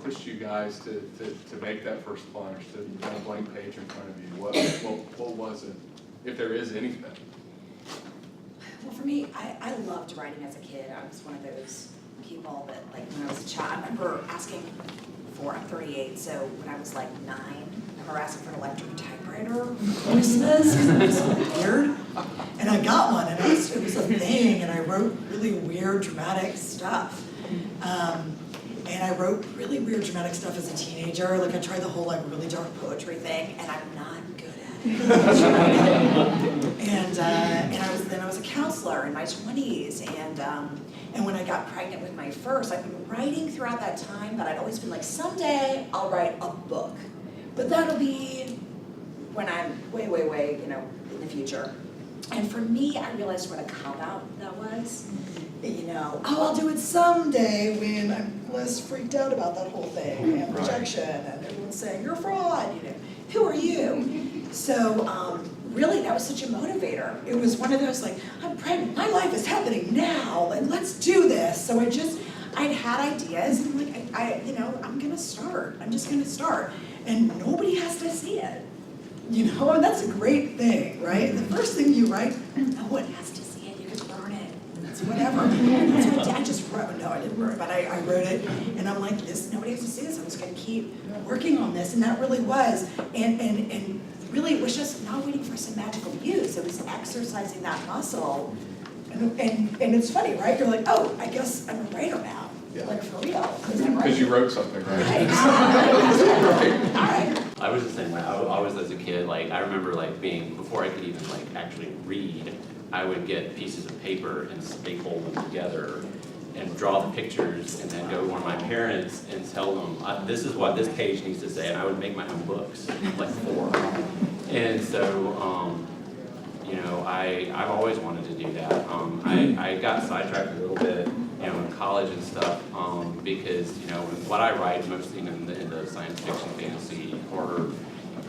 pushed you guys to make that first plunge, to have a blank page in front of you? What was it, if there is anything? Well, for me, I loved writing as a kid. I was one of those people that, like, when I was a child, I remember asking for, I'm 38, so when I was like 9, I remember asking for an electric typewriter for Christmas, because it was so weird. And I got one, and it was a thing, and I wrote really weird, dramatic stuff. And I wrote really weird, dramatic stuff as a teenager. Like, I tried the whole, like, really dark poetry thing, and I'm not good at it. And I was a counselor in my 20s, and when I got pregnant with my first, I've been writing throughout that time, but I'd always been like, someday I'll write a book, but that'll be when I'm way, way, way, in the future. And for me, I realized what a cop-out that was. I'll do it someday when I'm less freaked out about that whole thing and rejection and everyone saying, you're a fraud, who are you? So really, that was such a motivator. It was one of those, like, I'm pregnant, my life is happening now, and let's do this. So I'd had ideas, and I'm gonna start. I'm just gonna start. And nobody has to see it. And that's a great thing, right? The first thing you write, no one has to see it, you just burn it. It's whatever. That's what I just wrote. No, I didn't burn it, but I wrote it, and I'm like, nobody has to see this. I'm just gonna keep working on this, and that really was. And really, it was just not waiting for some magical muse. It was exercising that muscle. And it's funny, right? You're like, oh, I guess I'm a writer now. Yeah. Like, for real. Because you wrote something, right? Right. All right. I was the same way. I was, as a kid, like, I remember, like, before I could even, like, actually read, I would get pieces of paper and staple them together and draw the pictures, and then go to one of my parents and tell them, this is what this page needs to say, and I would make my own books, like 4. And so, I've always wanted to do that. I got sidetracked a little bit, in college and stuff, because, what I write, mostly in the science fiction, fantasy, horror,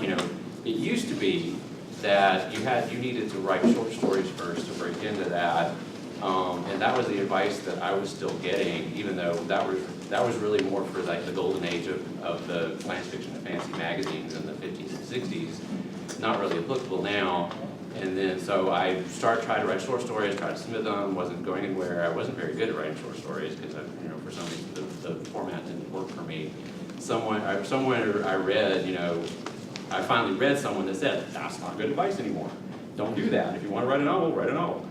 it used to be that you needed to write short stories first to break into that. And that was the advice that I was still getting, even though that was really more for, like, the golden age of the science fiction and fantasy magazines in the 50s and 60s. Not really applicable now. And then so I trying to write short stories, tried to submit them, wasn't going anywhere. I wasn't very good at writing short stories because for some reason the format didn't work for me. Somewhere I read, I finally read someone that said, that's not good advice anymore. Don't do that. If you want to write a novel, write a novel.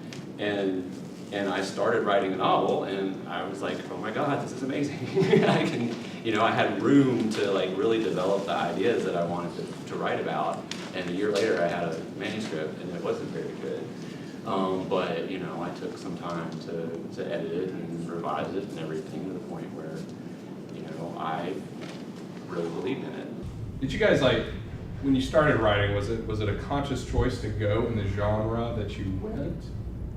And I started writing a novel, and I was like, oh my God, this is amazing. I had room to, like, really develop the ideas that I wanted to write about. And a year later, I had a manuscript, and it wasn't very good. But I took some time to edit it and revise it and everything, to the point where, I really believed in it. Did you guys, like, when you started writing, was it a conscious choice to go in the genre that you went,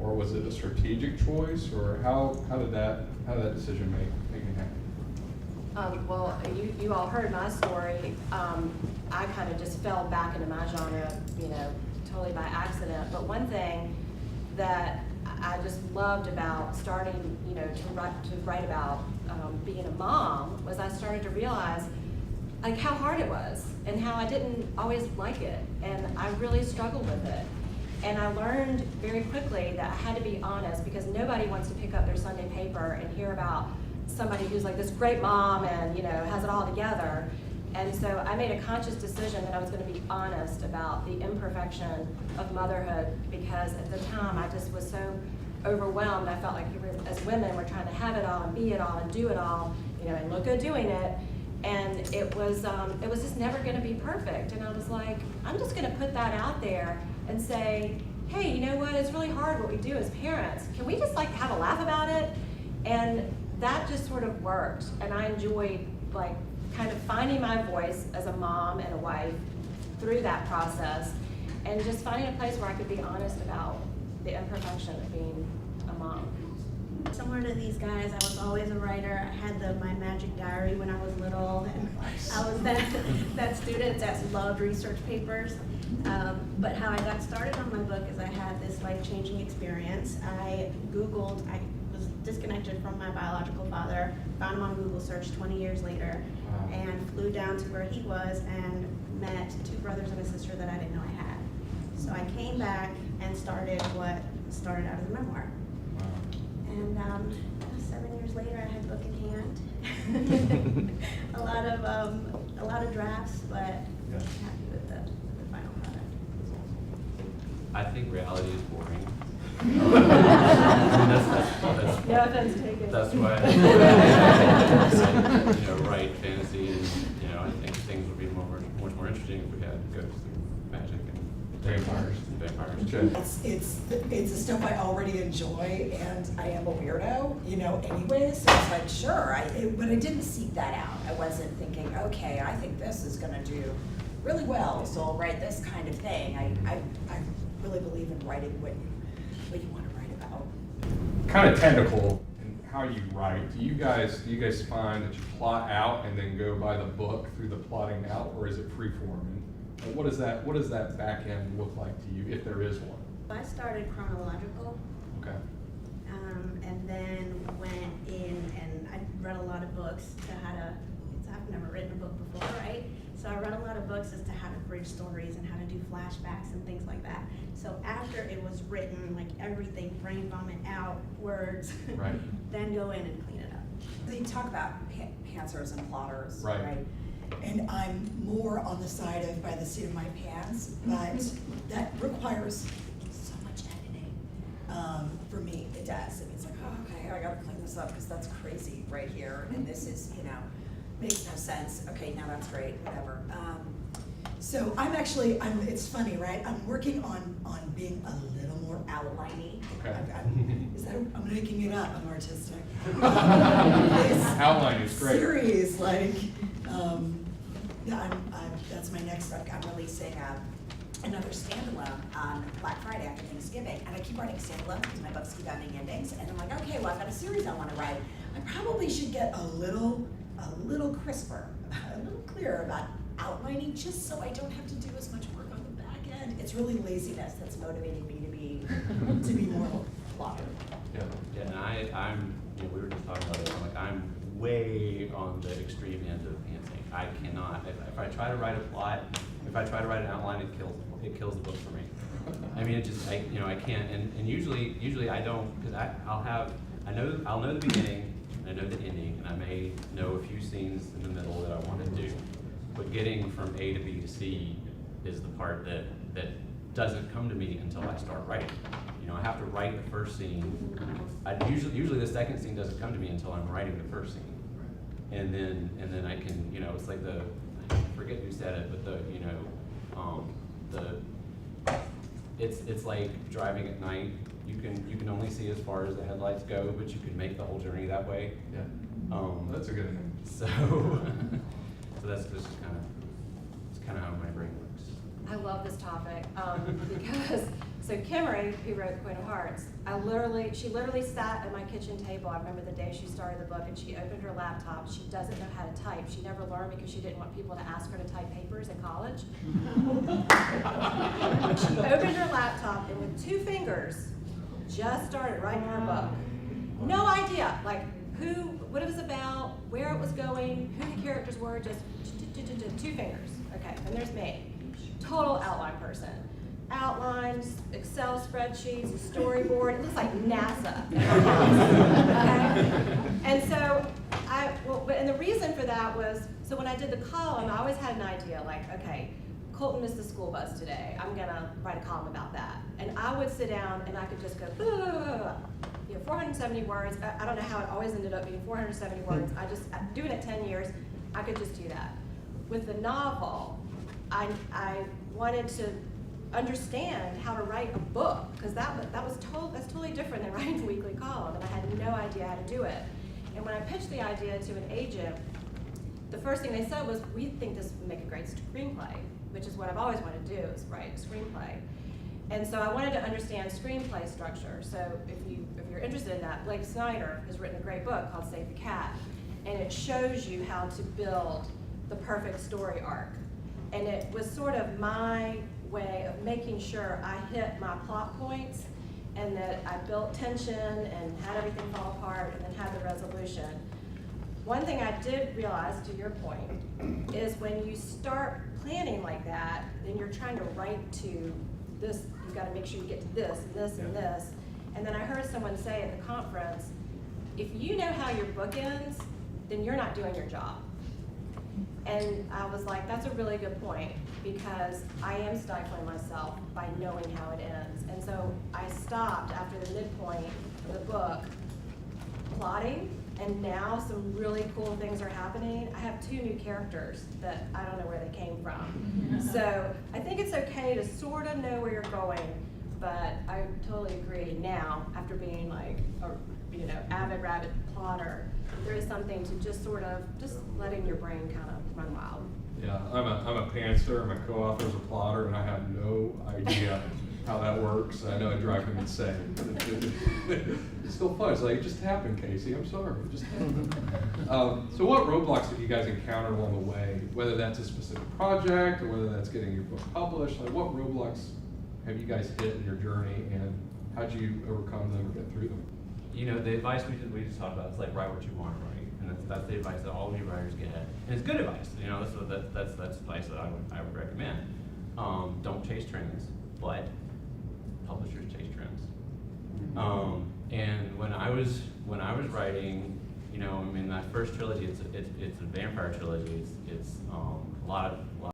or was it a strategic choice, or how did that decision making happen? Well, you all heard my story. I kind of just fell back into my genre, totally by accident. But one thing that I just loved about starting, to write about being a mom, was I started to realize, like, how hard it was and how I didn't always like it, and I really struggled with it. And I learned very quickly that I had to be honest, because nobody wants to pick up their Sunday paper and hear about somebody who's like this great mom and has it all together. And so I made a conscious decision that I was going to be honest about the imperfection of motherhood, because at the time I just was so overwhelmed. I felt like as women we're trying to have it all and be it all and do it all, and look good doing it. And it was just never going to be perfect. And I was like, I'm just going to put that out there and say, hey, you know what? It's really hard what we do as parents. Can we just, like, have a laugh about it? And that just sort of worked. And I enjoyed, like, kind of finding my voice as a mom and a wife through that process, and just finding a place where I could be honest about the imperfection of being a mom. Similar to these guys, I was always a writer. I had my magic diary when I was little, and I was that student that loved research papers. But how I got started on my book is I had this life-changing experience. I Googled, I was disconnected from my biological father, found him on Google search 20 years later, Wow. and flew down to where he was and met 2 brothers and a sister that I didn't know I had. So I came back and started what started out as a memoir. Wow. And 7 years later, I had a book in hand. a lot of drafts, but Yeah. I'm happy with the final product. I think reality is boring. No offense taken. That's why I write fantasy, and I think things would be much more interesting if we had ghosts and magic and Vampires. Vampires. Okay. It's the stuff I already enjoy, and I am a weirdo, anyways, so it's like, sure, but I didn't seek that out. I wasn't thinking, okay, I think this is gonna do really well, so I'll write this kind of thing. I really believe in writing what you wanna write about. Kind of technical in how you write. Do you guys find that you plot out and then go by the book through the plotting out, or is it free-form? And what does that back end look like to you, if there is one? I started chronological, Okay. and then went in and I read a lot of books to I've never written a book before, right? So I read a lot of books as to how to bridge stories and how to do flashbacks and things like that. So after it was written, like everything, brain vomit out, words, Right. then go in and clean it up. They talk about pantsers and plotters, Right. right? And I'm more on the side of by the seat of my pants, but that requires so much editing. For me, It does. I mean, it's like, oh, okay, I gotta clean this up because that's crazy right here, and this is, makes no sense. Okay, now that's great, whatever. So it's funny, right? I'm working on being a little more outliney. Okay. I'm making it up, I'm artistic. Outline is great. Series, that's my next book. I'm releasing another standalone on Black Friday after Thanksgiving, and I keep writing standalone because my books keep having endings, and I'm like, okay, well, I've got a series I want to write. I probably should get a little crisper, a little clearer about outlining, just so I don't have to do as much work on the back end. It's really laziness that's motivating me to be more plotter. Yeah. Yeah, and I'm, we were just talking about it, I'm way on the extreme end of pantsing. I cannot, if I try to write a plot, if I try to write an outline, it kills the book for me. I mean, I can't, and usually I don't, because I'll know the beginning, and I know the ending, and I may know a few scenes in the middle that I want to do. But getting from A to B to C is the part that doesn't come to me until I start writing. I have to write the first scene. Usually the second scene doesn't come to me until I'm writing the first scene. And then I can, it's like I forget who said it, but it's like driving at night. You can only see as far as the headlights go, but you can make the whole journey that way. Yeah. That's a good thing. So that's just kind of how my brain works. I love this topic because Kimmery, who wrote Queen of Hearts, she literally sat at my kitchen table. I remember the day she started the book, and she opened her laptop. She doesn't know how to type. She never learned because she didn't want people to ask her to type papers in college. She opened her laptop and with 2 fingers just started writing her book. No idea, what it was about, where it was going, who the characters were, just 2 fingers. Okay, and there's me, total outline person. Outlines, Excel spreadsheets, a storyboard, it looks like NASA. Okay? And so, and the reason for that was, so when I did the column, I always had an idea, okay, Colton missed the school bus today, I'm gonna write a column about that. And I would sit down and I could just go, blah, blah, blah, blah. 470 words, I don't know how it always ended up being 470 words, I'm doing it 10 years, I could just do that. With the novel, I wanted to understand how to write a book, because that's totally different than writing a weekly column, and I had no idea how to do it. And when I pitched the idea to an agent, the first thing they said was, we think this would make a great screenplay, which is what I've always wanted to do, is write a screenplay. And so I wanted to understand screenplay structure. So if you're interested in that, Blake Snyder has written a great book called Save the Cat, and it shows you how to build the perfect story arc. And it was sort of my way of making sure I hit my plot points and that I built tension and had everything fall apart and then had the resolution. One thing I did realize, to your point, is when you start planning like that, then you're trying to write to this, you've got to make sure you get to this and this and this. And then I heard someone say at the conference, if you know how your book ends, then you're not doing your job. And I was like, that's a really good point, because I am stifling myself by knowing how it ends. And so I stopped after the midpoint of the book plotting, and now some really cool things are happening. I have 2 new characters that I don't know where they came from. So I think it's okay to sort of know where you're going, but I totally agree now, after being like a avid rabbit plotter, there is something to just sort of, just letting your brain kind of run wild. Yeah, I'm a pantser, I'm a co-author, as a plotter, and I have no idea how that works. I know it drives me insane. It's still fun. It's like, it just happened, Casey. I'm sorry, it just happened. So what roadblocks have you guys encountered along the way? Whether that's a specific project or whether that's getting your book published, like what roadblocks have you guys hit in your journey, and how'd you overcome them or get through them? You know, the advice we just talked about is like, write what you want, right? And that's the advice that all new writers get. And it's good advice, you know, that's advice that I would recommend. Don't chase trends, but publishers chase trends. And when I was writing, you know, I mean, that first trilogy, it's a vampire trilogy. It's a lot of